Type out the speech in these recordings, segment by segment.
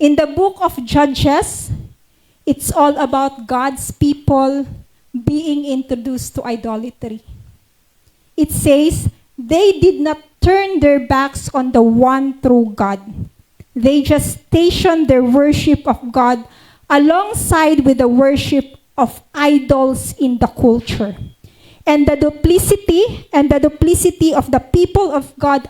In the book of Judges, it's all about God's people being introduced to idolatry. It says, they did not turn their backs on the one true God. They just stationed their worship of God alongside with the worship of idols in the culture. And the duplicity of the people of God,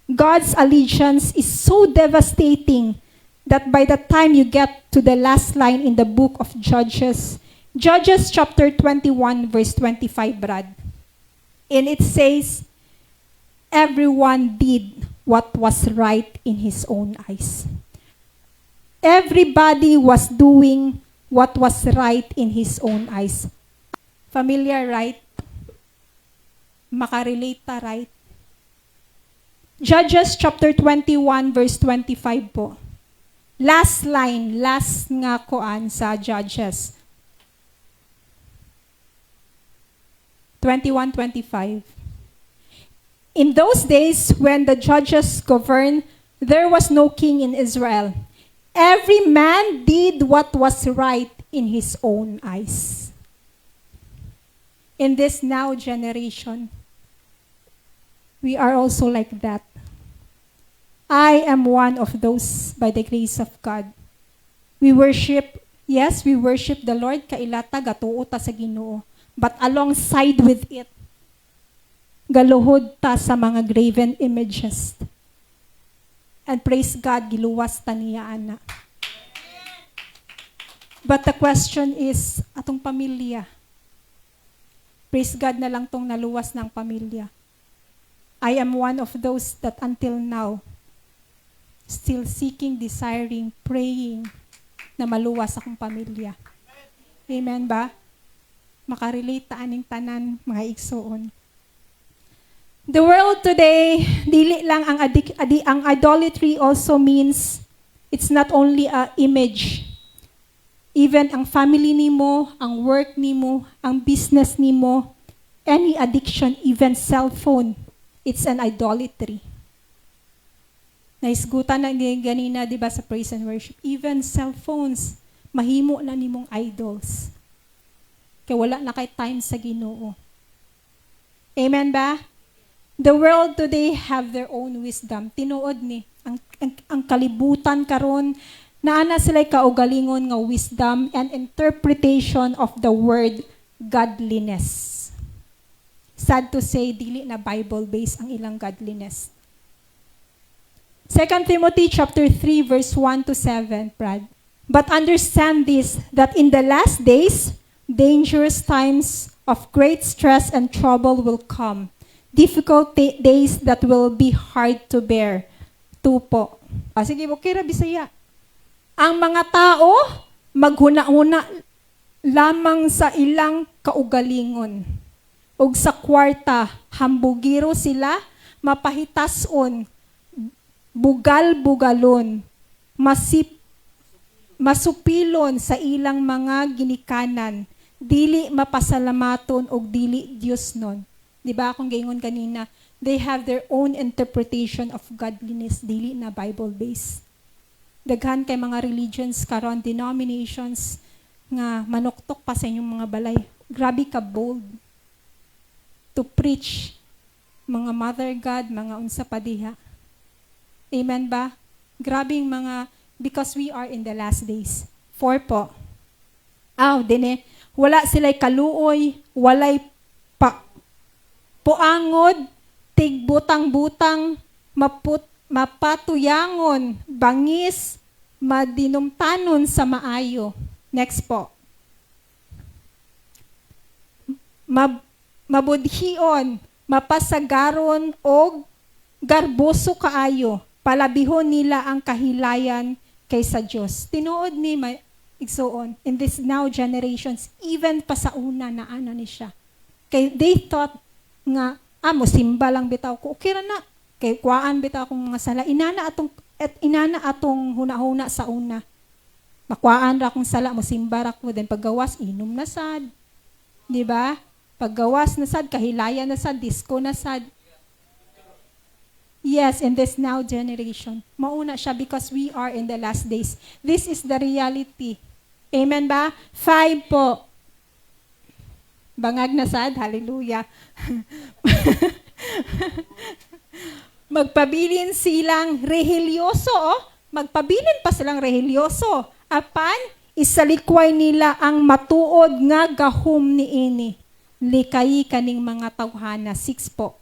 God's allegiance is so devastating that by the time you get to the last line in the book of Judges, Judges chapter 21, verse 25, Brad. And it says, everyone did what was right in his own eyes. Everybody was doing what was right in his own eyes. Familiar, right? Makarelate ta, right? Judges chapter 21, verse 25 po. Last line, last nga koan sa Judges. 21:25. In those days, when the judges governed, there was no king in Israel. Every man did what was right in his own eyes. In this now generation, we are also like that. I am one of those by the grace of God. We worship the Lord, kailata, gatuo ta sa Ginoo. But alongside with it, galuhod ta sa mga graven images. And praise God, giluwas ta niya, ana. But the question is, atong pamilya. Praise God na lang tong naluwas ng pamilya. I am one of those that until now, still seeking, desiring, praying na maluwas akong pamilya. Amen ba? Makarelate ta aning tanan, mga igsoon. The world today, dili lang ang idolatry also means it's not only a image. Even ang family nimo, ang work nimo, ang business nimo, any addiction, even cellphone, it's an idolatry. Naisgutan na ganina, di ba, sa praise and worship. Even cellphones, mahimo na nimong idols. Kaya wala na kay time sa Ginoo. Amen ba? The world today have their own wisdom. Tinuod ni, ang kalibutan karon naana sila kaugalingon nga wisdom and interpretation of the word godliness. Sad to say, dili na Bible-based ang ilang godliness. 2 Timothy chapter 3, verse 1 to 7, Brad. But understand this, that in the last days, dangerous times of great stress and trouble will come. Difficult days that will be hard to bear. 2 po. Sige, okay ra Bisaya. Ang mga tao, maghuna-una lamang sa ilang kaugalingon. Ug sa kwarta, hambugiro sila, mapahitason, bugal-bugalon, masupilon sa ilang mga ginikanan, dili mapasalamaton og dili Dios nun. Di ba akong gaingon kanina, they have their own interpretation of godliness, dili na Bible-based. Daghan kay mga religions karon, denominations nga manuktok pa sa inyong mga balay. Grabe ka bold to preach mga mother God, mga unsa pa diha. Amen ba? Grabing mga, because we are in the last days. 4 po. Dine, wala sila'y kaluoy, walay puangod, tigbutang-butang, mapatuyangon, bangis, madinumtanon sa maayo. Next po. Mabudhion, mapasagaron o garboso kaayo, palabihon nila ang kahilayan kaysa Diyos. Tinuod ni igsoon, in this now generations, even pa sa una na ana ni siya. Kay they thought nga, musimba lang bitaw ko, okay ra na. Kay kuwaan bitaw akong mga sala. Inana atong huna-huna sa una. Makuwaan ra akong sala, musimba ra ko, then paggawas, inom na sad. Di ba? Paggawas na sad, kahilayan na sad, disco na sad. Yes, in this now generation. Mauna siya because we are in the last days. This is the reality. Amen ba? 5 po. Bangag na sad. Hallelujah. Magpabilin silang rehelyoso. Magpabilin pa silang rehelyoso. Apan, isalikway nila ang matuod nga gahom ni ini. Likay kaning mga tawhana. 6 po.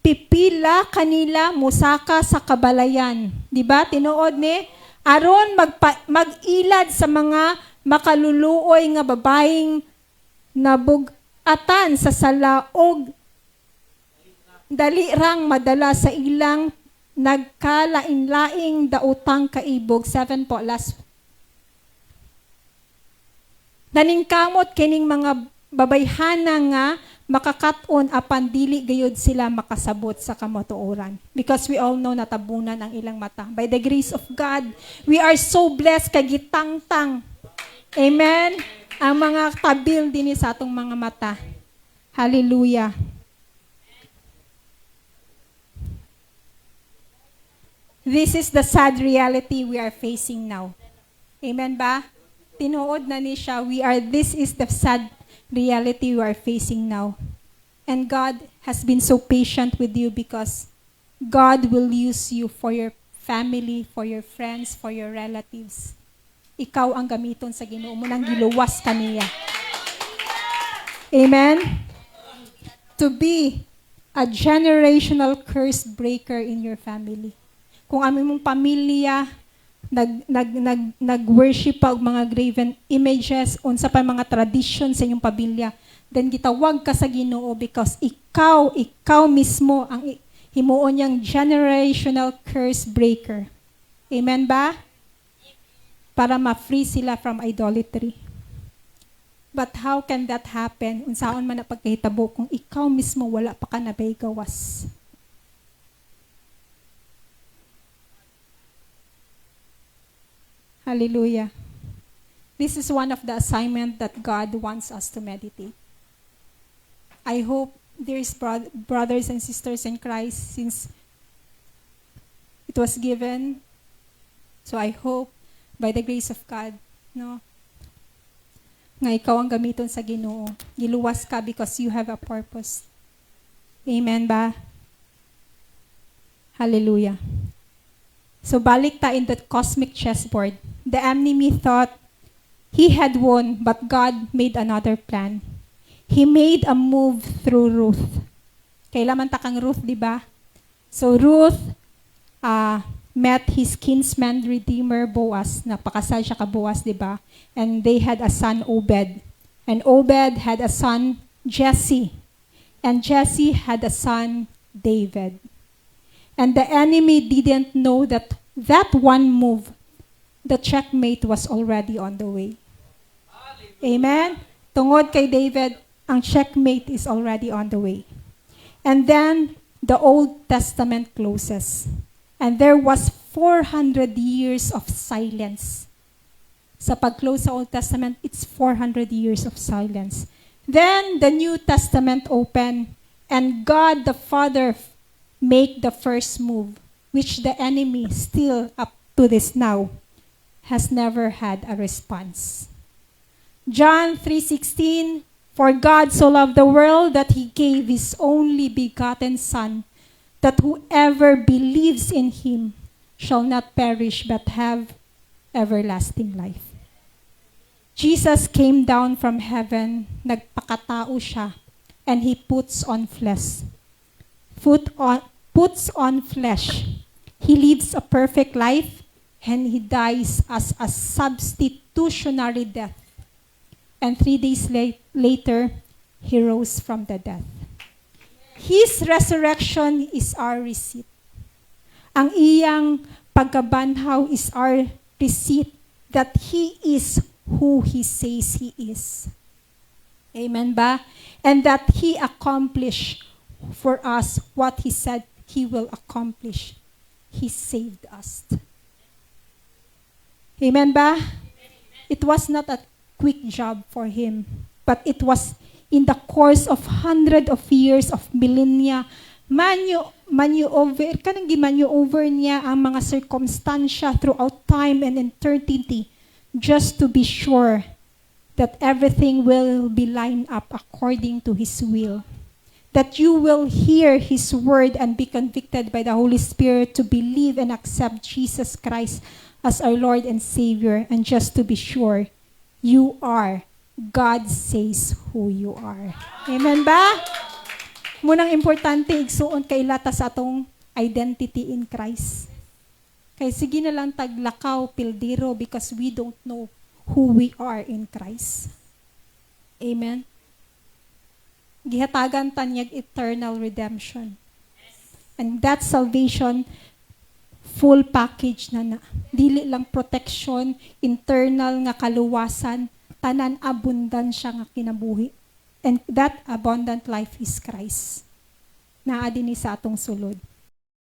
Pipila kanila musaka sa kabalayan. Diba? Tinuod ni? Aron mag-ilad sa mga makaluluoy nga babaeng nabugatan sa salaog dali rang madala sa ilang nagkalain-laing dautang kaibog. 7 po, last. Naningkamot kining mga babayhana nga makakaton apan dili gayud sila makasabot sa kamatuoran. Because we all know natabunan ang ilang mata. By the grace of God, we are so blessed kay gitangtang. Amen? Ang mga tabil din sa atong mga mata. Hallelujah. This is the sad reality we are facing now. Amen ba? Tinuod na ni siya, this is the sad reality we are facing now. And God has been so patient with you because God will use you for your family, for your friends, for your relatives. Ikaw ang gamiton sa Ginoo mo nang giluwas kaniya. Amen? To be a generational curse breaker in your family. Kung aming mong pamilya nag-worship pa og mga graven images, unsa pa mga tradition sa inyong pamilya, then gitawag ka sa Ginoo because ikaw mismo ang himuon niyang generational curse breaker. Amen ba? Para ma-free sila from idolatry. But how can that happen? Unsaon man na pagkahitabo kung ikaw mismo wala pa ka nabay gawas? Hallelujah. This is one of the assignments that God wants us to meditate. I hope there is brothers and sisters in Christ since it was given. So I hope by the grace of God, nga ikaw ang gamiton sa Ginoo. Giluwas ka because you have a purpose. Amen ba? Hallelujah. So balik ta in that cosmic chessboard. The enemy thought he had won, but God made another plan. He made a move through Ruth. Kailan ta kang Ruth, di ba? So Ruth met his kinsman redeemer Boaz. Napakasal siya ka Boaz, di ba? And they had a son, Obed. And Obed had a son, Jesse. And Jesse had a son, David. And the enemy didn't know that one move, the checkmate was already on the way. Amen? Tungod kay David, ang checkmate is already on the way. And then, the Old Testament closes. And there was 400 years of silence. Sa pag-close sa Old Testament, it's 400 years of silence. Then, the New Testament opened, and God the Father make the first move, which the enemy still up to this now has never had a response. John 3:16, for God so loved the world that he gave his only begotten Son, that whoever believes in him shall not perish but have everlasting life. Jesus came down from heaven, nagpakatao siya, and he puts on flesh. Puts on flesh. He lives a perfect life and he dies as a substitutionary death. And 3 days later, he rose from the death. His resurrection is our receipt. Ang iyang pagkabanhaw is our receipt that he is who he says he is. Amen ba? And that he accomplished for us what he said he will accomplish. He saved us. Amen ba? It was not a quick job for him, but it was in the course of hundred of years of millennia, maneuver niya ang mga circumstansya throughout time and eternity just to be sure that everything will be lined up according to His will. That you will hear His word and be convicted by the Holy Spirit to believe and accept Jesus Christ as our Lord and Savior, and just to be sure, you are, God says who you are. Amen ba? Munang importante, igsuon kay lata sa atong identity in Christ. Kaya sige na lang taglakaw, pildiro, because we don't know who we are in Christ. Amen? Gihatagan tanyag eternal redemption. And that salvation, full package na. Dili lang protection, internal nga kaluwasan, tanan abundansya nga kinabuhi. And that abundant life is Christ. Naa din sa atong sulod.